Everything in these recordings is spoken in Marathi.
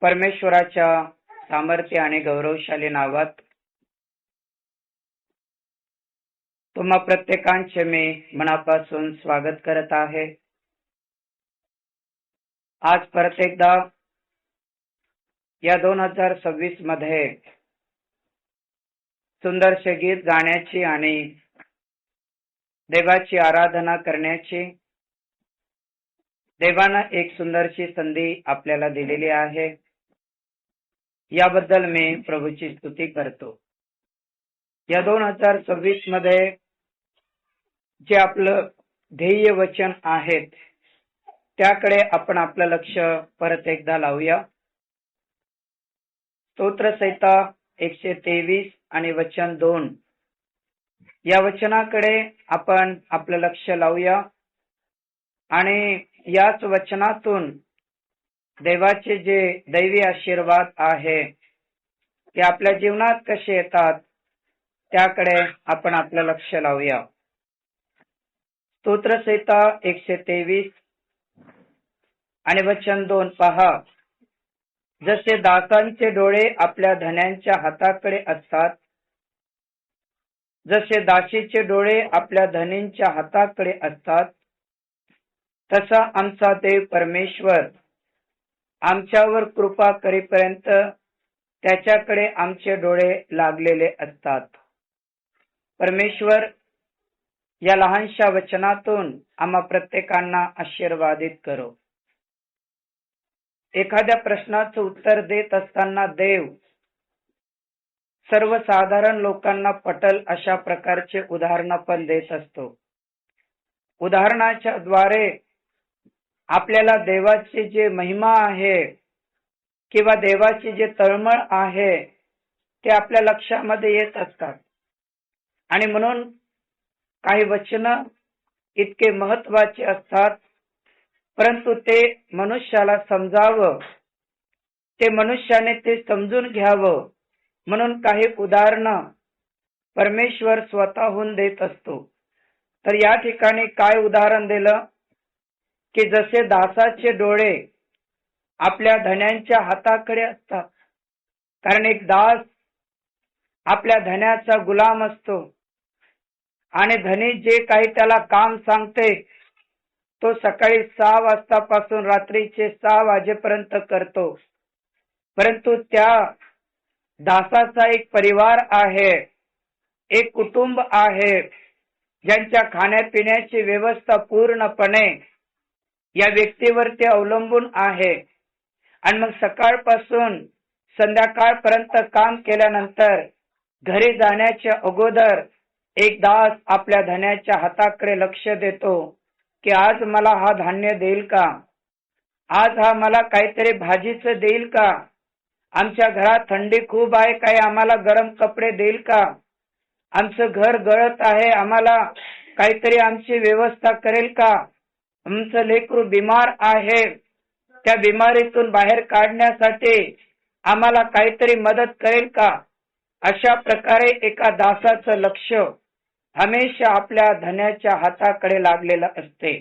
परमेश्वराच्या सामर्थ्य आणि गौरवशाली नावात तुम्हा प्रत्येकांचे मी मनापासून स्वागत करत आहे. आज परत एकदा या 2026 मध्ये सुंदरसे गीत गाण्याची आणि देवाची आराधना करण्याची देवानं एक सुंदरशी संधी आपल्याला दिलेली आहे. याबद्दल मी प्रभूची स्तुती करतो. या 2026 मध्ये जे आपलं ध्येय वचन आहेत त्याकडे आपण आपलं लक्ष परत एकदा लावूया. स्तोत्रसंहिता 123 आणि वचन 2 या वचनाकडे आपण आपलं लक्ष लावूया आणि याच वचनातून देवाचे जे दैवी आशीर्वाद आहे ते आपल्या जीवनात कसे येतात त्याकडे आपण आपलं लक्ष लावूया. स्तोत्रसंहिता 123 आणि वचन 2 पहा. जसे दासांचे डोळे आपल्या धन्यांच्या हाताकडे असतात, जसे दासीचे डोळे आपल्या धनींच्या हाताकडे असतात, तसा आमचा देव परमेश्वर आमच्यावर कृपा करीपर्यंत त्याच्याकडे आमचे डोळे लागलेले असतात. परमेश्वर या लहानशा वचनातून आम्हा प्रत्येकांना आशीर्वादित करो. एखाद्या प्रश्नाचं उत्तर देत असताना देव सर्वसाधारण लोकांना पटल अशा प्रकारचे उदाहरण पण देत असतो. उदाहरणाच्या द्वारे आपल्याला देवाची जे महिमा आहे किंवा देवाची जे तळमळ आहे ते आपल्या लक्षामध्ये येत असतात. आणि म्हणून काही वचन इतके महत्वाचे असतात, परंतु ते मनुष्याला समजावं, ते मनुष्याने ते समजून घ्यावं म्हणून काही उदाहरणं परमेश्वर स्वतःहून देत असतो. तर या ठिकाणी काय उदाहरण दिलं की जसे दासाचे डोळे आपल्या धन्यांच्या हाताकडे असतात, कारण एक दास आपल्या धन्याचा गुलाम असतो आणि धनी जे काही त्याला काम सांगते तो सकाळी 6 वाजतापासून रात्रीचे 6 वाजेपर्यंत करतो. परंतु त्या दासाचा एक परिवार आहे, एक कुटुंब आहे, ज्यांच्या खाण्यापिण्याची व्यवस्था पूर्णपणे या व्यक्तीवरती अवलंबून आहे. आणि मग सकाळपासून संध्याकाळपर्यंत काम केल्यानंतर घरी जाण्याच्या अगोदर एक दास आपल्या धन्याच्या हाताकडे लक्ष देतो की आज मला हा धान्य देईल का, आज हा मला काहीतरी भाजीचं देईल का, आमच्या घरात थंडी खूप आहे, काही आम्हाला गरम कपडे देईल का, आमचं घर गळत आहे, आम्हाला काहीतरी आमची व्यवस्था करेल का, आमचं लेकरू बिमार आहे, त्या बिमारीतून बाहेर काढण्यासाठी आम्हाला काहीतरी मदत करेल का. अशा प्रकारे एका दासाचं लक्ष हमेशा आपल्या धन्याच्या हाताकडे लागलेलं असते.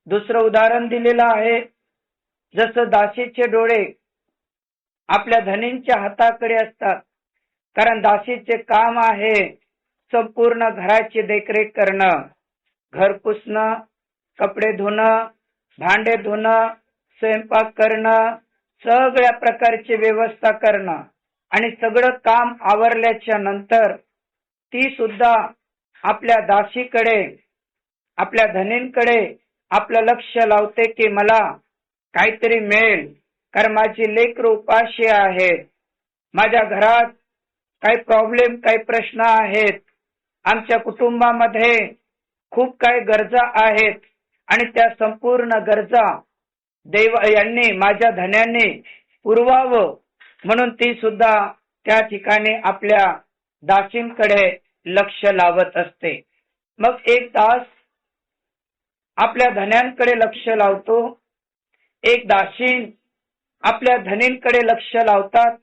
दुसरं उदाहरण दिलेलं आहे, जसं दासीचे डोळे आपल्या धनींच्या हाताकडे असतात, कारण दासीचे काम आहे संपूर्ण घराची देखरेख करणं, घर पुसणं, कपडे धुणं, भांडे धुणं, स्वयंपाक करणं, सगळ्या प्रकारची व्यवस्था करणं. आणि सगळं काम आवरल्याच्या नंतर ती सुद्धा आपल्या दासीकडे, आपल्या धनींकडे आपलं लक्ष लावते की मला काहीतरी मिळेल, कारण माझी लेकरं उपाशी आहेत, माझ्या घरात काही प्रॉब्लेम, काही प्रश्न आहेत, आमच्या कुटुंबामध्ये खूप काही गरजा आहेत आणि त्या संपूर्ण गरजा देव यांनी, माझ्या धन्यांनी पुरवावं म्हणून ती सुद्धा त्या ठिकाणी आपल्या दासींकडे लक्ष लावत असते. मग एक दास आपल्या धन्यांकडे लक्ष लावतो, एक दासीन आपल्या धनींकडे लक्ष लावतात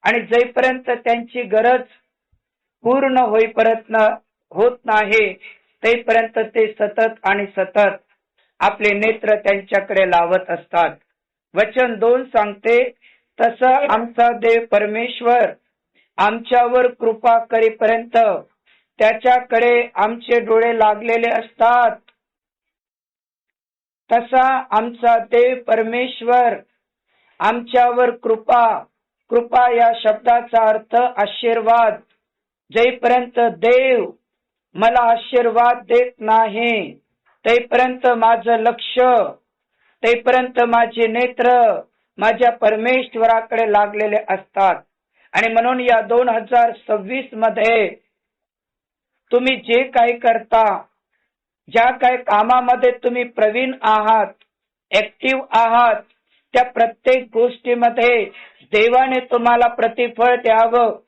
आणि जोपर्यंत त्यांची गरज पूर्ण होत नाही तेपर्यंत ते सतत आणि सतत आपले नेत्र त्यांच्याकडे लावत असतात. वचन 2 सांगते, तसं आमचा देव परमेश्वर आमच्यावर कृपा करीपर्यंत त्याच्याकडे आमचे डोळे लागलेले असतात. तसा आमचा देव परमेश्वर आमच्यावर कृपा या शब्दाचा अर्थ आशीर्वाद. जेपर्यंत देव मला आशीर्वाद देत नाही तेपर्यंत माझं लक्ष, तेपर्यंत माझे नेत्र माझ्या परमेश्वराकडे लागलेले असतात. आणि म्हणून या 2026 मध्ये तुम्ही जे काही करता, ज्या काही कामामध्ये तुम्ही प्रवीण आहात, ऍक्टिव्ह आहात, त्या प्रत्येक गोष्टीमध्ये देवाने तुम्हाला प्रतिफळ द्यावं,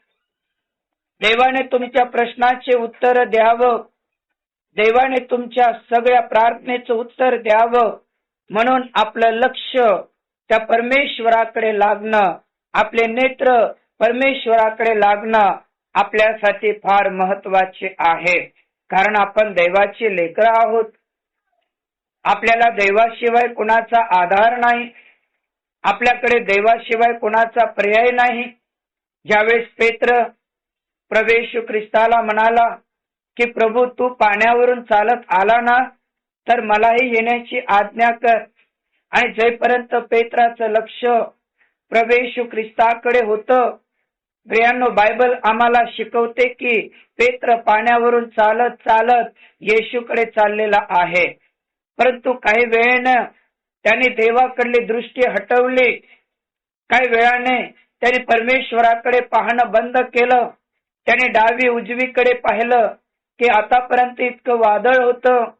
देवाने तुमच्या प्रश्नाचे उत्तर द्यावं, देवाने तुमच्या सगळ्या प्रार्थनेचं उत्तर द्यावं. म्हणून आपलं लक्ष त्या परमेश्वराकडे लागणं, आपले नेत्र परमेश्वराकडे लागणं आपल्यासाठी फार महत्वाचे आहे. कारण आपण देवाची लेकरं आहोत. आपल्याला देवाशिवाय कुणाचा आधार नाही, आपल्याकडे देवाशिवाय कुणाचा पर्याय नाही. ज्यावेळेस पेत्र प्रभू येशू ख्रिस्ताला म्हणाला की प्रभू तू पाण्यावरून चालत आला ना तर मलाही येण्याची आज्ञा कर. आणि जेपर्यंत पेत्राचं लक्ष प्रभू येशू ख्रिस्ताकडे होतं, प्रियांनो बायबल आम्हाला शिकवते की पेत्र पाण्यावरून चालत चालत येशूकडे चाललेला आहे. परंतु काही वेळेनं त्याने देवाकडली दृष्टी हटवली. काही वेळाने त्याने परमेश्वराकडे पाहणं बंद केलं. त्याने डावी उजवीकडे पाहिलं की आतापर्यंत इतकं वादळ होतं,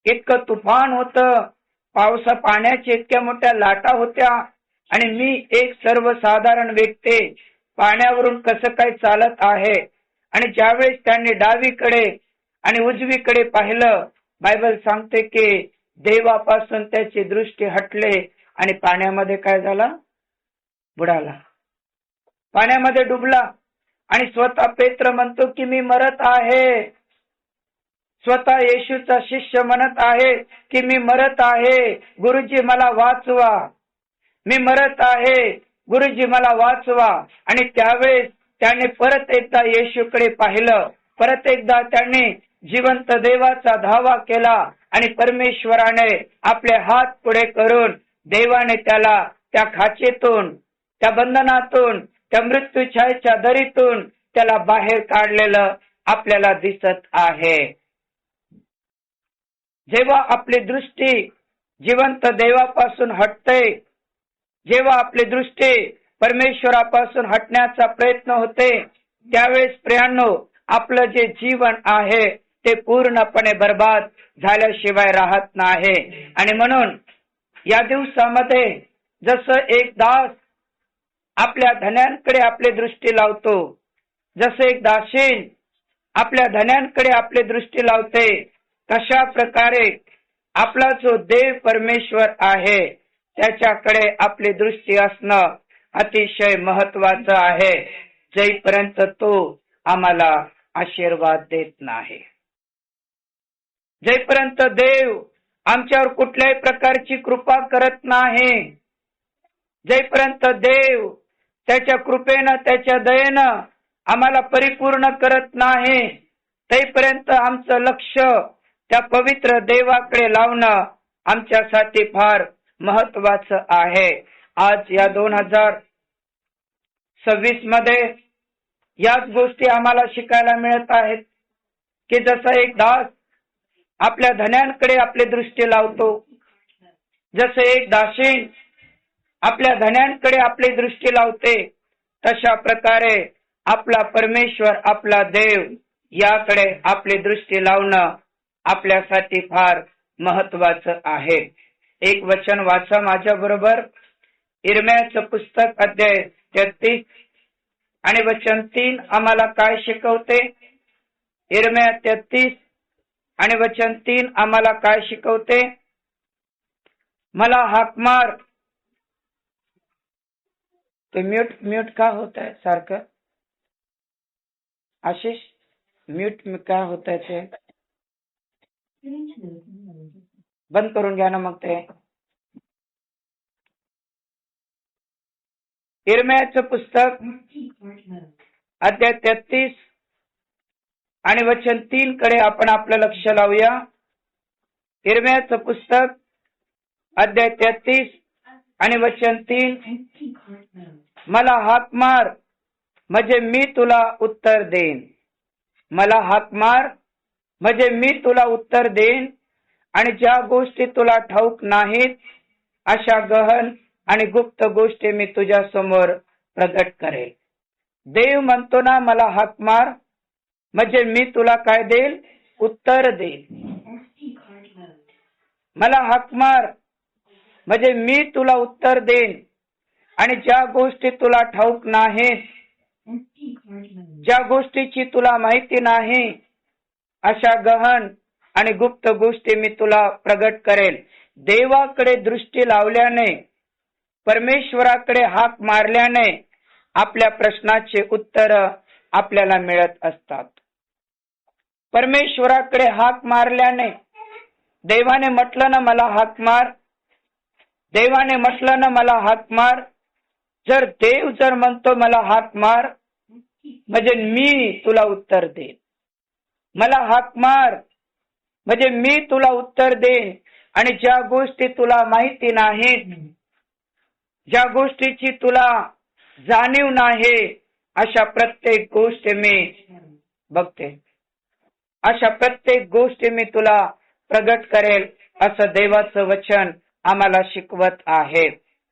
इतकं तुफान होतं, पावसा पाण्याच्या इतक्या मोठ्या लाटा होत्या आणि मी एक सर्वसाधारण व्यक्ती पाण्यावरून कसं काय चालत आहे. आणि ज्यावेळेस त्यांनी डावीकडे आणि उजवीकडे पाहिलं, बायबल सांगते की देवापासून त्याची दृष्टी हटले आणि पाण्यामध्ये काय झाला, बुडाला, पाण्यामध्ये डुबला. आणि स्वतः पेत्र म्हणतो की मी मरत आहे. स्वतः येशूचा शिष्य म्हणत आहे की मी मरत आहे, गुरुजी मला वाचवा, मी मरत आहे, गुरुजी मला वाचवा. आणि त्यावेळेस त्याने परत एकदा येशूकडे पाहिलं, परत एकदा त्याने जिवंत देवाचा धावा केला आणि परमेश्वराने आपले हात पुढे करून देवाने त्याला त्या खाचेतून, त्या बंधनातून, त्या मृत्यूछायेच्या दरीतून त्याला बाहेर काढलेलं आपल्याला दिसत आहे. जेव्हा आपली दृष्टी जिवंत देवापासून हटते, जेव्हा आपली दृष्टी परमेश्वरापासून हटण्याचा प्रयत्न होते, त्यावेळेस प्रियांनो आपलं जे जीवन आहे ते पूर्णपणे बर्बाद झाल्याशिवाय राहत नाही. आणि म्हणून या दिवसामध्ये जसं एक दास आपल्या धन्यांकडे आपली दृष्टी लावतो, जसं एक दासीन आपल्या धन्यांकडे आपली दृष्टी लावते, तशा प्रकारे आपला जो देव परमेश्वर आहे त्याच्याकडे आपली दृष्टी असणं अतिशय महत्वाचं आहे, जेपर्यंत तो आम्हाला आशीर्वाद देत नाही, जेपर्यंत देव आमच्यावर कुठल्याही प्रकारची कृपा करत नाही, जेपर्यंत देव त्याच्या कृपेनं त्याच्या दयेनं आम्हाला परिपूर्ण करत नाही, तेपर्यंत आमचं लक्ष त्या पवित्र देवाकडे लावणं आमच्यासाठी फार महत्वाचं आहे. आज या 2026 मध्ये याच गोष्टी आम्हाला शिकायला मिळत आहेत की जसं एक दास आपल्या धन्यांकडे आपली दृष्टी लावतो, जसं एक दासीन आपल्या धन्यांकडे आपली दृष्टी लावते, तशा प्रकारे आपला परमेश्वर, आपला देव याकडे आपली दृष्टी लावणं आपल्यासाठी फार महत्वाचं आहे. एक वचन वाचा माझ्या बरोबर, इर्म्याचं पुस्तक अध्याय 33 आणि वचन 3 आम्हाला काय शिकवते. इर्म्या 33 आणि वचन 3 आम्हाला काय शिकवते. मला हाक मार. तो म्यूट का होत आहे सारखं, आशिष म्यूट का होत आहे ते बंद करून घ्या ना मग ते. इर्म्याचं पुस्तक अध्याय 33 आणि वचन 3 कडे आपण आपलं लक्ष लावूया. इर्म्याचं पुस्तक अध्याय 33 आणि वचन 3. मला हाक मार म्हणजे मी तुला उत्तर देईन. मला हाक मार म्हणजे मी तुला उत्तर देईन आणि ज्या गोष्टी तुला ठाऊक नाहीत अशा गहन आणि गुप्त गोष्टी मी तुझ्या समोर प्रगट करेल. देव म्हणतो ना, मला हाक मार म्हणजे मी तुला काय देईल? उत्तर देईल. मला हाक मार म्हणजे मी तुला उत्तर देईन आणि ज्या गोष्टी तुला ठाऊक नाहीत, ज्या गोष्टीची तुला माहिती नाही अशा गहन आणि गुप्त गोष्टी मी तुला प्रगट करेल. देवाकडे दृष्टी लावल्याने, परमेश्वराकडे हाक मारल्याने आपल्या प्रश्नाचे उत्तर आपल्याला मिळत असतात. परमेश्वराकडे हाक मारल्याने, देवाने म्हटलं ना मला हाक मार, देवाने म्हटलं ना मला हाक मार. जर देव जर म्हणतो मला हाक मार म्हणजे मी तुला उत्तर देईन. मला हाक मार म्हणजे मी तुला उत्तर देईन आणि ज्या गोष्टी तुला माहिती नाहीत, ज्या गोष्टीची तुला जाणीव नाही अशा प्रत्येक गोष्टी मी बघते, अशा प्रत्येक गोष्टी मी तुला प्रगट करेल असं देवाचं वचन आम्हाला शिकवत आहे.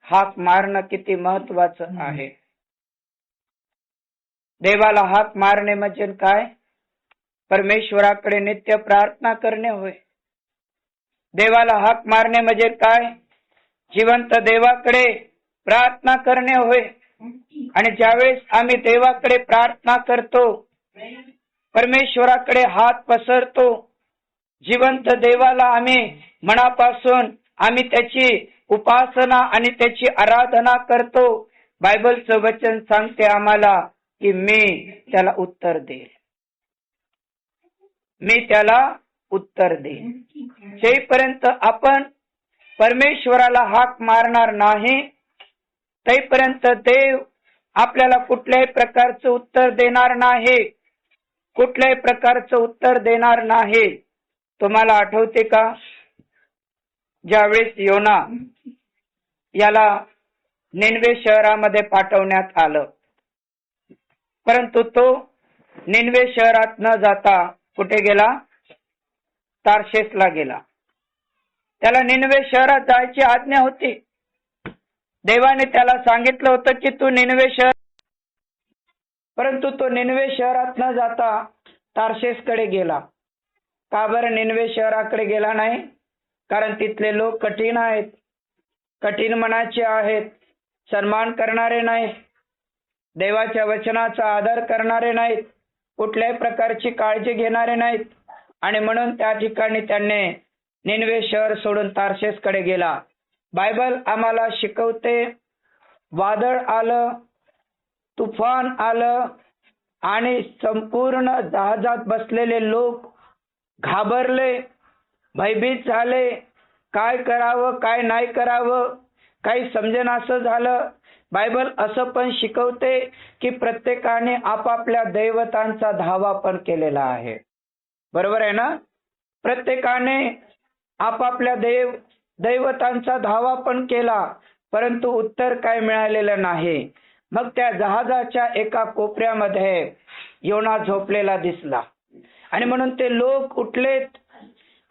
हाक मारणं किती महत्वाचं आहे. देवाला हाक मारणे म्हणजे काय? परमेश्वराकडे नित्य प्रार्थना करणे होय. देवाला हाक मारणे म्हणजे काय? जिवंत देवाकडे प्रार्थना करणे होय. आणि ज्यावेळेस आम्ही देवाकडे प्रार्थना करतो, परमेश्वराकडे हात पसरतो, जिवंत देवाला आम्ही मनापासून आम्ही त्याची उपासना आणि त्याची आराधना करतो. बायबलचं वचन सांगते आम्हाला की मी त्याला उत्तर देईल, मी त्याला उत्तर देईन. जेपर्यंत आपण परमेश्वराला हाक मारणार नाही तेपर्यंत देव आपल्याला कुठल्याही प्रकारचं उत्तर देणार नाही, कुठल्याही प्रकारचं उत्तर देणार नाही. तुम्हाला आठवते का, ज्यावेळेस योना याला निनवे शहरामध्ये पाठवण्यात आलं, परंतु तो निनवे शहरात न जाता कुठे गेला? तार्शेसला गेला. त्याला निनवे शहरात जायची आज्ञा होती. देवाने त्याला सांगितलं होतं की तू निनवे शहर, परंतु तो निनवे शहरात न जाता तार्शेसकडे गेला. का बरं निनवे शहराकडे गेला नाही? कारण तिथले लोक कठीण आहेत, कठीण मनाचे आहेत, सन्मान करणारे नाहीत, देवाच्या वचनाचा आदर करणारे नाहीत, कुठल्याही प्रकारची काळजी घेणारे नाहीत. आणि म्हणून त्या ठिकाणी त्यांनी निनवे शहर सोडून तार्शेसकडे गेला. बायबल आम्हाला शिकवते, वादळ आलं, तुफान आलं आणि संपूर्ण जहाजात बसलेले लोक घाबरले, भयभीत झाले. काय करावं काय नाही करावं काही समजेनासं झालं. बायबल असं पण शिकवते की प्रत्येकाने आपापल्या दैवतांचा धावा पण केलेला आहे. बरोबर आहे ना? प्रत्येकाने आपापल्या दैवतांचा धावा पण केला, परंतु उत्तर काय मिळालेलं नाही. मग त्या जहाजाच्या एका कोपऱ्यामध्ये योना झोपलेला दिसला आणि म्हणून ते लोक उठलेत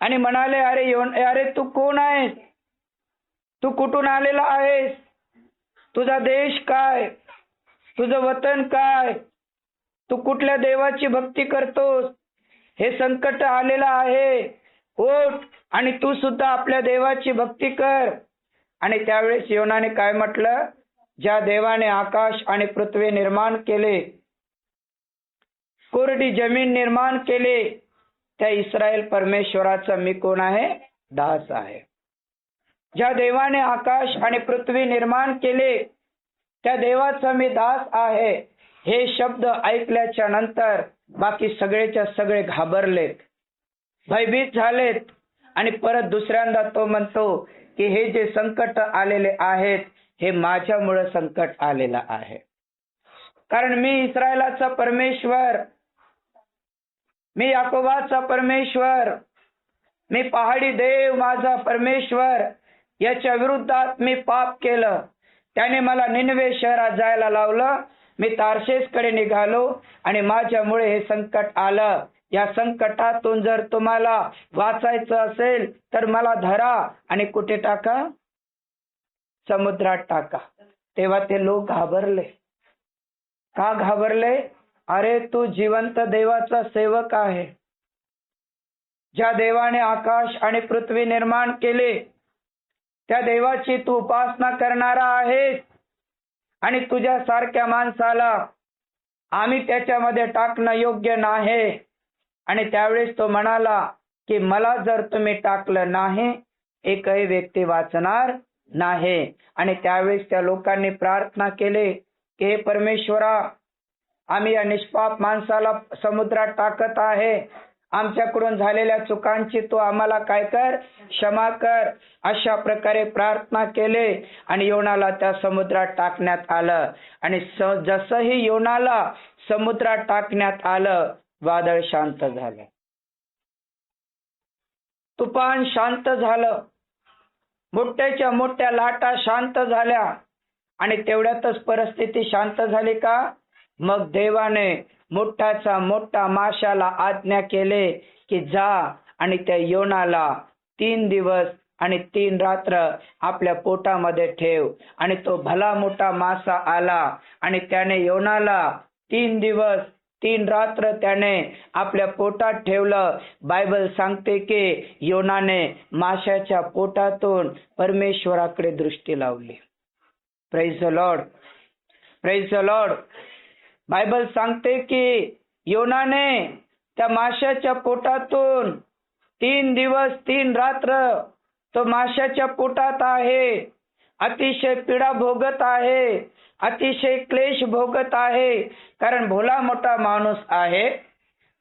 आणि म्हणाले, अरे तू कोण आहेस? तू कुठून आलेला आहेस? तुझा देश काय? तुझं वतन काय? तू कुठल्या देवाची भक्ती करतोस? हे संकट आलेलं आहे, उठ आणि तू सुद्धा आपल्या देवाची भक्ती कर. आणि त्यावेळेस योनाने काय म्हटलं? ज्या देवाने आकाश आणि पृथ्वी निर्माण केले, कोरडी जमीन निर्माण केले, त्या इस्रायल परमेश्वराचा मी कोण आहे? दास आहे. ज्या देवाने आकाश आणि पृथ्वी निर्माण केले त्या देवाचा मी दास आहे. हे शब्द ऐकल्याच्या नंतर बाकी सगळेच्या सगळे घाबरलेत, भयभीत झालेत. आणि परत दुसऱ्यांदा तो म्हणतो की हे जे संकट आलेले आहेत हे माझ्यामुळे संकट आलेलं आहे. कारण मी इस्रायलाचा परमेश्वर, मी याकोबाचा परमेश्वर, मी पहाडी देव माझा परमेश्वर, याच्या विरुद्धात मी पाप केलं. त्याने मला निनवे शहरात जायला लावलं. मी तार्शेसकडे निघालो आणि माझ्यामुळे हे संकट आलं. या संकटातून जर तुम्हाला वाचायचं असेल तर मला धरा आणि कुठे टाका? समुद्रात टाका. तेव्हा ते लोक घाबरले. का घाबरले? अरे तू जिवंत देवाचा सेवक आहे. ज्या देवाने आकाश आणि पृथ्वी निर्माण केले त्या देवाची तू उपासना करणारा आहेस आणि तुझ्या सारख्या माणसाला आम्ही त्याच्यामध्ये टाकणं योग्य नाही. आणि त्यावेळेस तो म्हणाला की मला जर तुम्ही टाकलं नाही एकही व्यक्ती वाचणार नाही. आणि त्यावेळेस त्या लोकांनी प्रार्थना केली की हे परमेश्वरा, आम्ही या निष्पाप माणसाला समुद्रात टाकत आहे. आमच्याकडून झालेल्या चुकांची तू आम्हाला काय कर? क्षमा कर. अशा प्रकारे प्रार्थना केले आणि योनाला त्या समुद्रात टाकण्यात आलं. आणि जसंही योनाला समुद्रात टाकण्यात आलं वादळ शांत झालं, तुफान शांत झालं, मोठ्याच्या मोठ्या लाटा शांत झाल्या. आणि तेवढ्यातच परिस्थिती शांत झाली का? मग देवाने मोठाचा मोठा माशाला आज्ञा केले की जा आणि त्या योनाला 3 दिवस आणि 3 रात्र आपल्या पोटामध्ये ठेव. आणि तो भला मोठा मासा आला आणि त्याने योनाला 3 दिवस 3 रात्र त्याने आपल्या पोटात ठेवलं. बायबल सांगते की योनाने माशाच्या पोटातून परमेश्वराकडे दृष्टी लावली. Praise the Lord, praise the Lord. Bible सांगते की योनाने त्या माशाच्या पोटातून 3 दिवस 3 रात्र तो माशाच्या पोटात आहे. अतिशय पीडा भोगत आहे, अतिशय क्लेश भोगत आहे. कारण भोला मोठा माणूस आहे.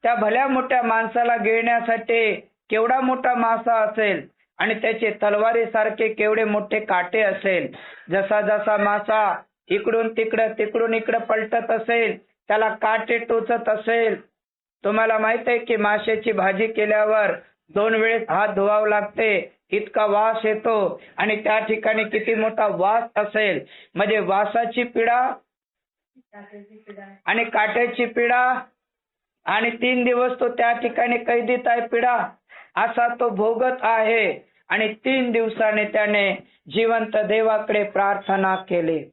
त्या भल्या मोठ्या माणसाला गिळण्यासाठी केवढा मोठा मासा असेल आणि त्याचे तलवारीसारखे केवढे मोठे काटे असेल. जसा जसा मासा इकडून तिकडं पलटत असेल त्याला काटे टोचत असेल. तुम्हाला माहित आहे की माशाची भाजी केल्यावर 2 वेळेस हात धुवावे लागते, इतका वास येतो. आणि त्या ठिकाणी किती मोठा वास असेल. म्हणजे वासाची पीडा आणि काट्याची पीडा आणि 3 दिवस तो त्या ठिकाणी कैदीत आहे पीडा असा तो भोगत आहे. आणि 3 दिवसाने त्याने जिवंत देवाकडे प्रार्थना केली.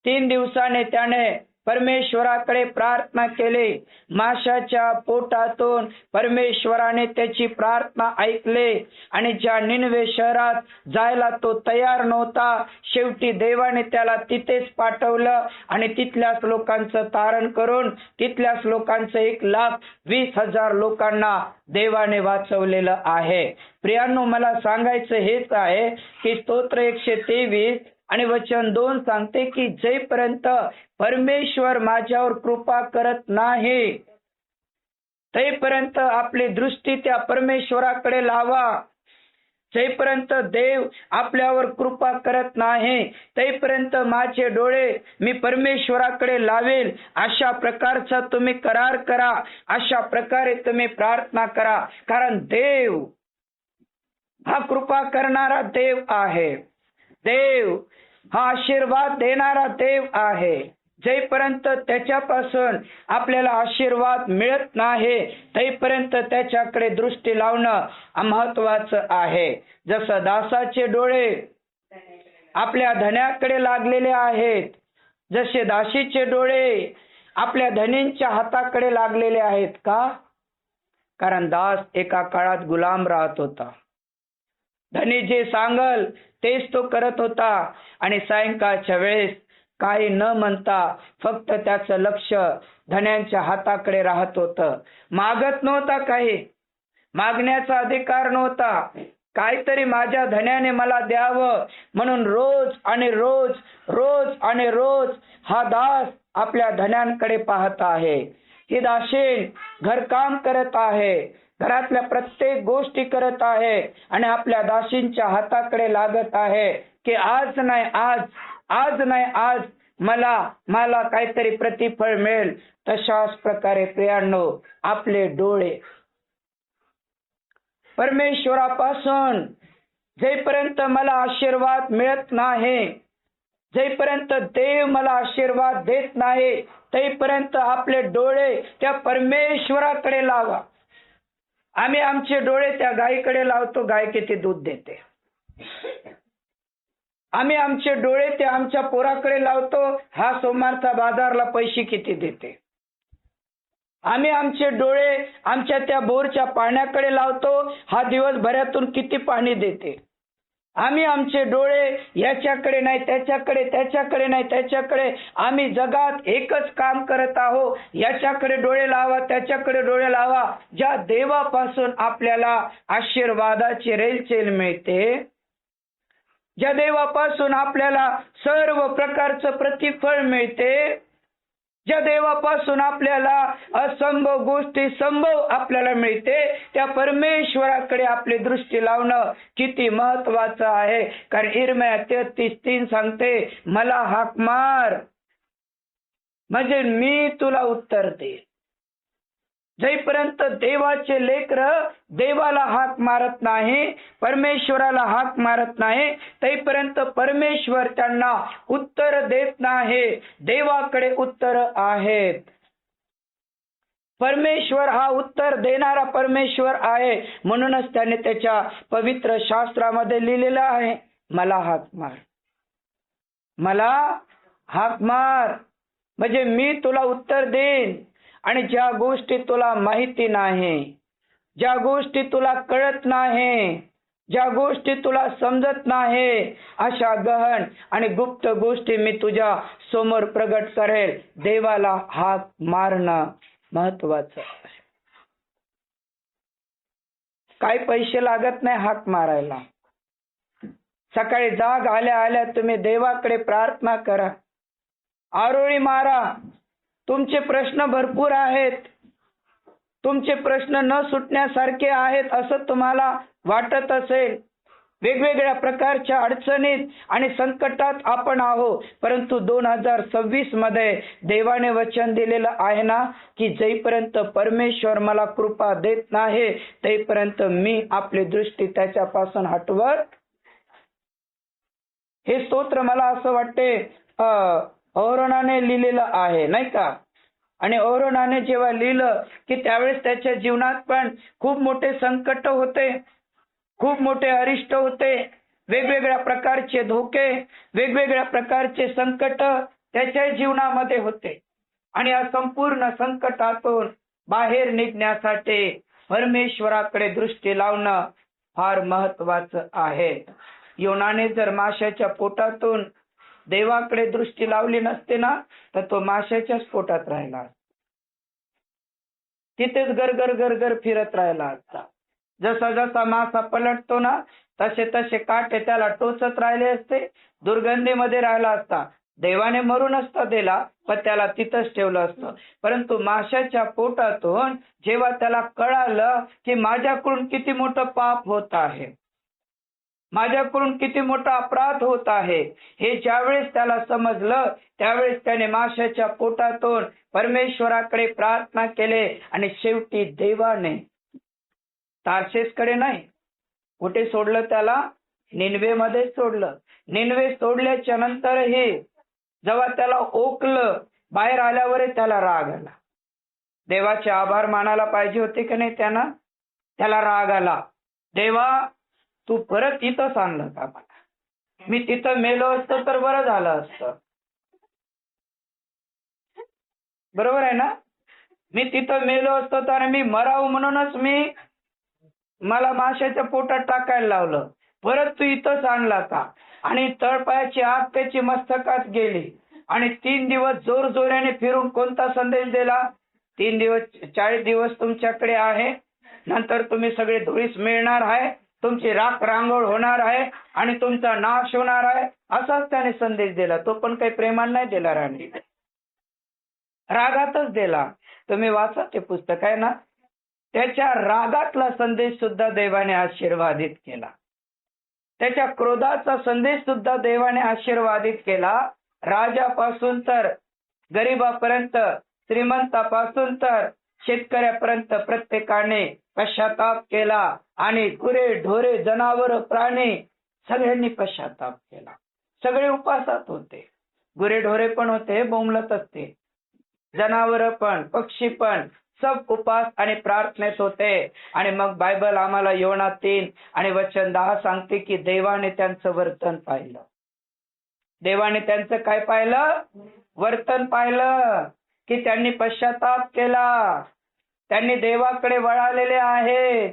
3 दिवसाने त्याने परमेश्वराकडे प्रार्थना केली. माशाच्या पोटातून परमेश्वराने त्याची प्रार्थना ऐकले. आणि ज्या निनवे शहरात जायला तो तयार नव्हता, शेवटी देवाने त्याला तिथेच पाठवलं. आणि तिथल्याच लोकांचं तारण करून तिथल्याच लोकांचं 1,20,000 लोकांना देवाने वाचवलेलं आहे. प्रियांनो, मला सांगायचं हेच आहे की स्तोत्र 123 आणि वचन 2 सांगते की जेपर्यंत परमेश्वर माझ्यावर कृपा करत नाही तेपर्यंत आपली दृष्टी त्या परमेश्वराकडे लावा. जेपर्यंत देव आपल्यावर कृपा करत नाही तेपर्यंत माझे डोळे मी परमेश्वराकडे लावेल. अशा प्रकारचा तुम्ही करार करा, अशा प्रकारे तुम्ही प्रार्थना करा. कारण देव हा कृपा करणारा देव आहे. देव हा आशीर्वाद देणारा देव आहे. जेपर्यंत त्याच्यापासून आपल्याला आशीर्वाद मिळत नाही तेपर्यंत त्याच्याकडे दृष्टी लावणं महत्वाचं आहे. जसं दासाचे डोळे आपल्या धन्याकडे लागलेले आहेत, जसे दासीचे डोळे आपल्या धनींच्या हाताकडे लागलेले आहेत. का? कारण दास एका काळात गुलाम राहत होता. धनी जे सांगल तेच तो करत होता. आणि सायंकाळच्या वेळेस काही न म्हणता फक्त त्याचं लक्ष धन्यांच्या हाताकडे राहत होतं. मागत नव्हता, काही मागण्याचा अधिकार नव्हता. काहीतरी माझ्या धन्याने मला द्यावं म्हणून रोज आणि रोज हा दास आपल्या धन्यांकडे पाहत आहे. ही दासीन घरकाम करत आहे, घरातल्या प्रत्येक गोष्टी करत आहे आणि आपल्या दासींच्या हाताकडे लागत आहे. की आज नाही आज मला काहीतरी प्रतिफळ मिळेल. तशाच प्रकारे प्रियांनो, आपले डोळे परमेश्वरापासून जेपर्यंत मला आशीर्वाद मिळत नाही, जेपर्यंत देव मला आशीर्वाद देत नाही, तेपर्यंत आपले डोळे त्या परमेश्वराकडे लावा. आम्ही आमचे डोळे त्या गायीकडे लावतो, गाय किती दूध देते. आम्ही आमचे डोळे त्या आमच्या पोराकडे लावतो, हा सोमवारचा बाजारला पैसे किती देते. आम्ही आमचे डोळे आमच्या त्या बोरच्या पाण्याकडे लावतो, हा दिवसभरातून किती पाणी देते. आम्ही आमचे डोळे याच्याकडे नाही त्याच्याकडे नाही त्याच्याकडे, आम्ही जगात एकच काम करत आहोत, याच्याकडे डोळे लावा त्याच्याकडे डोळे लावा. ज्या देवापासून आपल्याला आशीर्वादाची रेलचेल मिळते, ज्या देवापासून आपल्याला सर्व प्रकारचं प्रतिफळ मिळते, ज्या देवापासून आपल्याला असंभव गोष्टी संभव आपल्याला मिळते, त्या परमेश्वराकडे आपली दृष्टी लावणं किती महत्वाचं आहे. कारण इर्म्या 33:3 सांगते, मला हाक मार म्हणजे मी तुला उत्तर देईन. जेपर्यंत देवाचे लेकरं देवाला हाक मारत नाही, परमेश्वराला हाक मारत नाही, तेपर्यंत परमेश्वर त्यांना उत्तर देत नाही. देवाकडे उत्तर आहेत. परमेश्वर हा उत्तर देणारा परमेश्वर आहे. म्हणूनच त्याने त्याच्या पवित्र शास्त्रामध्ये लिहिलेलं आहे, मला हाक मार, मला हाक मार म्हणजे मी तुला उत्तर देईन. आणि ज्या गोष्टी तुला माहिती नाही, ज्या गोष्टी तुला कळत नाही, ज्या गोष्टी तुला समजत नाही, अशा गहन आणि गुप्त गोष्टी मी तुझ्या समोर प्रगट करेल. देवाला हाक मारणं महत्वाचं आहे. काही पैसे लागत नाही हाक मारायला. सकाळी जाग आल्या आल्या तुम्ही देवाकडे प्रार्थना करा, आरोळी मारा. तुमचे प्रश्न भरपूर आहेत, तुमचे प्रश्न न सुटण्यासारखे आहेत असं तुम्हाला वाटत असेल, वेगवेगळ्या प्रकारच्या अडचणीत आणि संकटात आपण आहोत, परंतु 2026 मध्ये देवाने वचन दिलेलं आहे ना, की जेपर्यंत परमेश्वर मला कृपा देत नाही, तेपर्यंत मी आपली दृष्टी त्याच्यापासून हटवत. हे स्तोत्र मला असं वाटते औरोनाने लिहिलेलं आहे नाही का. आणि औरोनाने जेव्हा लिहिलं की त्यावेळेस त्याच्या जीवनात पण खूप मोठे संकट होते, खूप मोठे अरिष्ट होते, वेगवेगळ्या प्रकारचे धोके, वेगवेगळ्या प्रकारचे संकट त्याच्या जीवनामध्ये होते. आणि या संपूर्ण संकटातून बाहेर निघण्यासाठी परमेश्वराकडे दृष्टी लावणं फार महत्वाचं आहे. योनाने जर माशाच्या पोटातून देवाकडे दृष्टी लावली नसते ना, तर तो माशाच्याच पोटात राहिला, तिथेच गरगर गरगर फिरत राहिला असता. जसा जसा मासा पलटतो ना, तसे तसे काटे त्याला टोचत राहिले असते, दुर्गंधीमध्ये राहिला असता. देवाने मरू नसता दिला, पण त्याला तिथंच ठेवलं असतं. परंतु माशाच्या पोटातून जेव्हा त्याला कळालं की माझ्याकडून किती मोठं पाप होत आहे, माझ्याकडून किती मोठा अपराध होत आहे, हे ज्यावेळेस त्याला समजलं, त्यावेळेस त्याने माशाच्या पोटातून परमेश्वराकडे प्रार्थना केले. आणि शेवटी देवाने तार्शेसकडे नाही, कुठे सोडलं त्याला, निनवेमध्ये सोडलं. निनवे सोडल्याच्या नंतरही जेव्हा त्याला ओकलं, बाहेर आल्यावर त्याला राग आला. देवाचे आभार मानायला पाहिजे होते की नाही त्याला राग आला. देवा, तू परत इथंच आणलं का मला, मी तिथं मेलो असतो तर बरं झालं असतं. बरोबर आहे ना, मी तिथं मेलो असतो तर मी मराव म्हणूनच मला माशाच्या पोटात टाकायला लावलं, परत तू इथंच आणला का. आणि तळपायाची आग त्याची मस्तकात गेली. आणि 3 दिवस जोर जोराने फिरून कोणता संदेश दिला, 3 दिवस 40 दिवस तुमच्याकडे आहे, नंतर तुम्ही सगळे धुळीस मिळणार आहे, तुमची राख रांगोळ होणार आहे आणि तुमचा नाश होणार आहे, असाच त्याने संदेश दिला. तो पण काही प्रेमाने नाही दिला, राणी रागातच दिला. तुम्ही वाचा ते पुस्तक आहे ना, त्याच्या रागातला संदेश सुद्धा देवाने आशीर्वादित केला. त्याच्या क्रोधाचा संदेश सुद्धा देवाने आशीर्वादित केला. राजापासून तर गरीबापर्यंत, श्रीमंतापासून तर शेतकऱ्यापर्यंत प्रत्येकाने पश्चाताप केला आणि गुरे ढोरे जनावर प्राणी सगळ्यांनी पश्चाताप केला. सगळे उपासात होते. गुरे ढोरे पण होते, बोंबलत असते, जनावर पण, पक्षी पण, सब उपास आणि प्रार्थनेत होते. आणि मग बायबल आम्हाला योना 3 आणि वचन 10 सांगते की देवाने त्यांचं वर्तन पाहिलं. देवाने त्यांचं काय पाहिलं? वर्तन पाहिलं की त्यांनी पश्चाताप केला, त्यांनी देवाकडे वळालेले आहेत.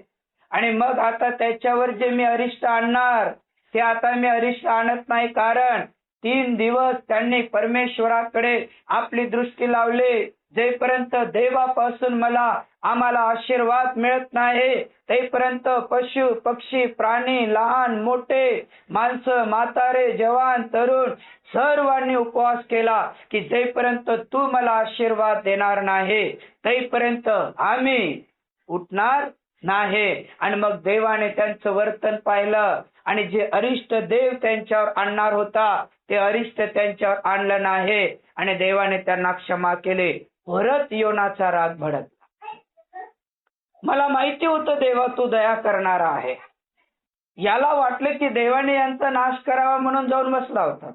आणि मग आता त्याच्यावर जे मी अरिष्ट आणणार ते आता मी अरिष्ट आणत नाही, कारण 3 दिवस त्यांनी परमेश्वराकडे आपली दृष्टी लावली. जेपर्यंत देवापासून आम्हाला आशीर्वाद मिळत नाही तेपर्यंत पशु पक्षी प्राणी लहान मोठे माणसं म्हातारे जवान तरुण सर्वांनी उपवास केला की जेपर्यंत तू मला आशीर्वाद देणार नाही तेपर्यंत आम्ही उठणार नाही. आणि मग देवाने त्यांचं वर्तन पाहिलं आणि जे अरिष्ट देव त्यांच्यावर आणणार होता ते अरिष्ट त्यांच्यावर आणलं नाही आणि देवाने त्यांना क्षमा केले. परत योनाचा राग भडकला. मला माहिती होतं देवा तू दया करणारा आहे. याला वाटलं की देवाने यांचा नाश करावा म्हणून जाऊन बसला होता.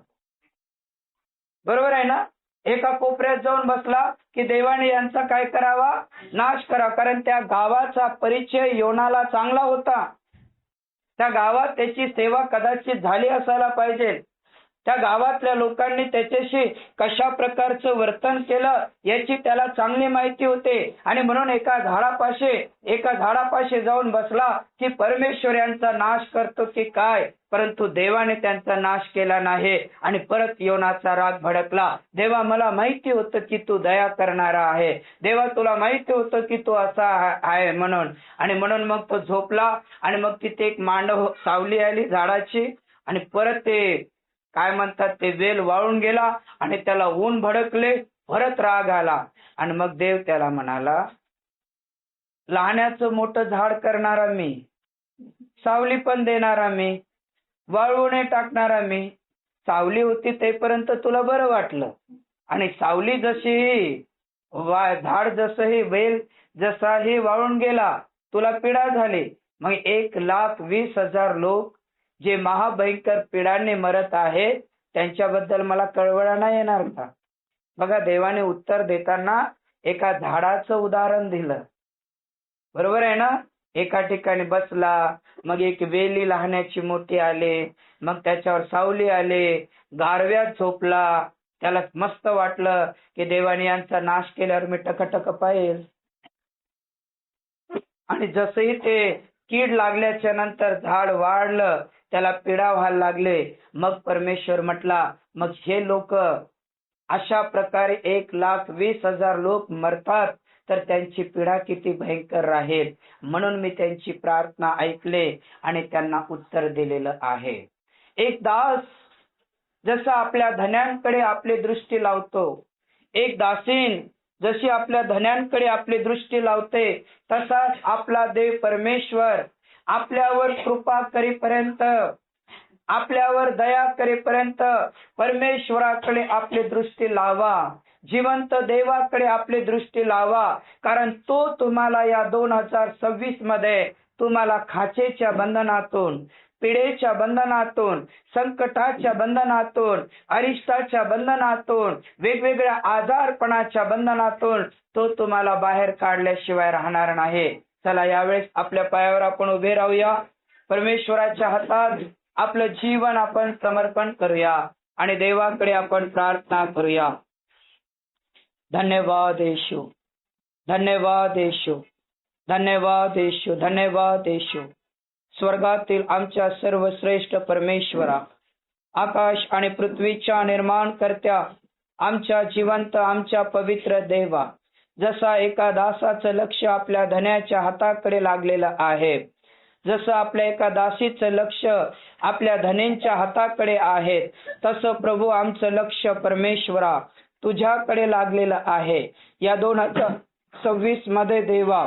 बरोबर आहे ना? एका कोपऱ्यात जाऊन बसला की देवाने यांचा काय करावा? नाश करावा. कारण त्या गावाचा परिचय योनाला चांगला होता. त्या गावात त्याची सेवा कदाचित झाली असायला पाहिजे. त्या गावातल्या लोकांनी त्याच्याशी कशा प्रकारचं वर्तन केलं याची त्याला चांगली माहिती होते. आणि म्हणून एका झाडापाशी जाऊन बसला की परमेश्वर यांचा नाश करतो की काय, परंतु देवाने त्यांचा नाश केला नाही. आणि परत योनाचा राग भडकला. देवा मला माहिती होतं की तू दया करणारा आहे. देवा तुला माहिती होतं की तू असा आहे म्हणून. आणि म्हणून मग तो झोपला. आणि मग तिथे एक मांडव सावली आली झाडाची आणि परत ते काय म्हणतात ते वेल वाळून गेला आणि त्याला ऊन भडकले. परत राग आला. आणि मग देव त्याला म्हणाला, लहानाचं मोठं झाड करणारा मी, सावली पण देणारा मी, वाळवणे टाकणारा मी. सावली होती तेपर्यंत तुला बरं वाटलं आणि सावली जशी झाड जसंही वेल जसाही वाळून गेला तुला पीडा झाली. मग 1,20,000 लोक जे महाभयंकर पीडाने मरत आहेत त्यांच्याबद्दल मला कळवळा नाही येणार का? बघा देवाने उत्तर देताना एका झाडाचं उदाहरण दिलं. बरोबर आहे ना? एका ठिकाणी बसला, मग एक वेली लहानाची मोठी आले, मग त्याच्यावर सावली आले, गारव्यात झोपला. त्याला मस्त वाटलं की देवाने यांचा नाश केल्यावर मी टकटक पाहिल. आणि जसंही ते कीड लागल्याच्या नंतर झाड वाढलं, त्याला पीडा व्हायला लागले. मग परमेश्वर म्हटला, मग हे लोक अशा प्रकारे 1,20,000 लोक मरतात तर त्यांची पीडा किती भयंकर राहील. म्हणून मी त्यांची प्रार्थना ऐकले आणि त्यांना उत्तर दिलेलं आहे. एक दास जसं आपल्या धन्यांकडे आपली दृष्टी लावतो, एक दासीन जशी आपल्या धन्यांकडे आपली दृष्टी लावते, तसाच आपला देव परमेश्वर आपल्यावर कृपा करीपर्यंत, आपल्यावर दया करीपर्यंत परमेश्वराकडे आपली दृष्टी लावा. जिवंत देवाकडे आपली दृष्टी लावा. कारण तो तुम्हाला या 2026 मध्ये तुम्हाला खाचेच्या बंधनातून, पिढेच्या बंधनातून, संकटाच्या बंधनातून, अरिष्टाच्या बंधनातून, वेगवेगळ्या आजारपणाच्या बंधनातून तो तुम्हाला बाहेर काढल्याशिवाय राहणार नाही. चला यावेळेस आपल्या पायावर आपण उभे राहूया. परमेश्वराच्या हातात आपलं जीवन आपण समर्पण करूया आणि देवाकडे आपण प्रार्थना करूया. धन्यवाद येशू, धन्यवाद येशू, धन्यवाद येशू, धन्यवाद येशू. स्वर्गातील आमच्या सर्वश्रेष्ठ परमेश्वरा, आकाश आणि पृथ्वीच्या निर्माण करत्या, आमच्या जिवंत, आमच्या पवित्र देवा, जसा एका दासाचं लक्ष आपल्या धन्याच्या हाताकडे लागलेलं आहे, जसं आपल्या एका दासीचं लक्ष आपल्या धनेंच्या हाताकडे आहे, तसं प्रभू आमचं लक्ष परमेश्वरा तुझ्याकडे लागलेलं आहे. या 2026 मध्ये देवा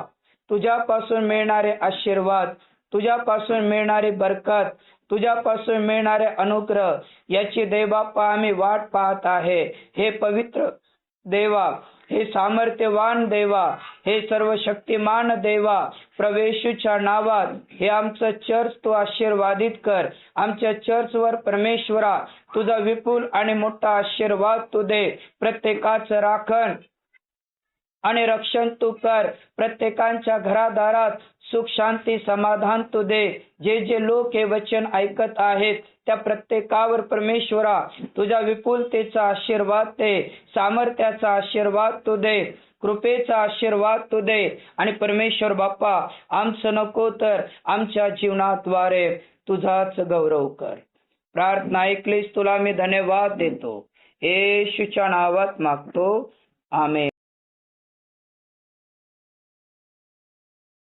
तुझ्यापासून मिळणारे आशीर्वाद तुझ्यापासून मिळणारी बरकत, तुझ्यापासून मिळणारे अनुग्रह याची देवबाप्पा आम्ही वाट पाहत आहे. हे पवित्र देवा, हे सामर्थ्यवान देवा, हे सर्वशक्तिमान देवा, प्रवेशूच्या नावात हे आमचं चर्च तू आशीर्वादित कर. आमच्या चर्चवर परमेश्वरा तुझा विपुल आणि मोठा आशीर्वाद तू दे. प्रत्येकाचं राखण आणि रक्षण तू कर. प्रत्येकांच्या घरादारात सुख शांती समाधान तू दे. जे जे लोक हे वचन ऐकत आहेत त्या प्रत्येकावर परमेश्वरा तुझ्या विपुलतेचा आशीर्वाद दे, सामर्थ्याचा आशीर्वाद तू दे, कृपेचा आशीर्वाद तू दे. आणि परमेश्वर बाप्पा, आमचं नको तर आमच्या जीवनाद्वारे तुझाच गौरव कर. प्रार्थना ऐकलीस, तुला मी धन्यवाद देतो. येशूच्या नावात मागतो, आमेन.